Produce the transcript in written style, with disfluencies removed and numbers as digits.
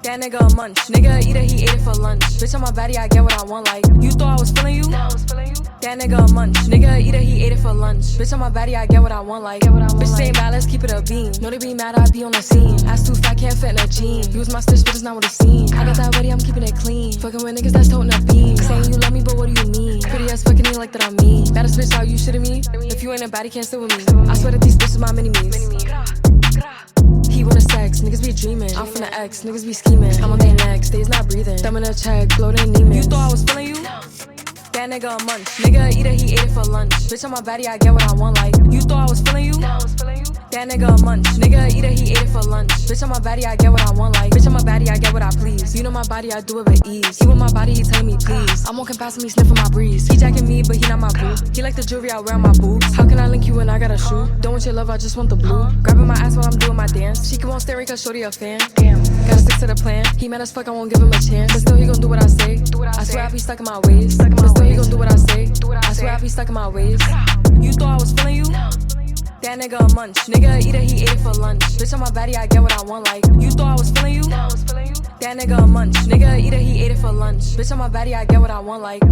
That nigga a munch. Nigga eat it, he ate it for lunch. Bitch on my body, I get what I want. Like you thought I was feeling you? That nigga a munch. Nigga eat it, he ate it for lunch. Bitch on my body, I get what I want. Like bitch ain't mad, let's keep it a beam. Know they be mad, I be on the scene. Ass too fat, can't fit in a jean. Use my stitch, but it's not what it seems. I got that ready, I'm keeping it clean. Fucking with niggas that's toting a beam. Saying you love me, but what do you mean? Pretty ass fucking me like that I'm mean. Baddest bitch, how you shitting me? If you ain't a baddie, can't sit with me. I swear that these bitches my mini-me's. He wanna sex, niggas be dreaming. I'm from the X, niggas be scheming. I'm on their necks, they's not breathing. Thumb in a check, bloating Neiman. You thought I was feeling you? That nigga a munch. Nigga eat it, he ate it for lunch. Bitch on my body, I get what I want. Like you thought I was feeling you? That nigga a munch. Nigga eat it, he ate it for lunch. Bitch on my body, I get what I want. Like bitch on my body, I get what I please. You know my body, I do it with ease. He want my body, he telling me please. I'm walking past him, he sniffing my breeze. He jacking me, but he not my boo. He like the jewelry I wear on my boobs. How can I link you when I got a shoe? Don't want your love, I just want the blue. Grabbing my ass while I'm doing my dance. She keep on staring cause shorty a fan. Damn, gotta stick to the plan. He mad as fuck, I won't give him a chance. But still he gon' do what I say. I swear I be stuck in my ways. But still he gon' do what I say. I swear I be stuck in my ways. You thought I was feeling you? That nigga a munch. Nigga eat it, he ate it for lunch. Bitch on my body, I get what I want. Like you thought I was feeling you? That nigga a munch. Nigga eat it, he ate it for lunch. Bitch on my body, I get what I want. Like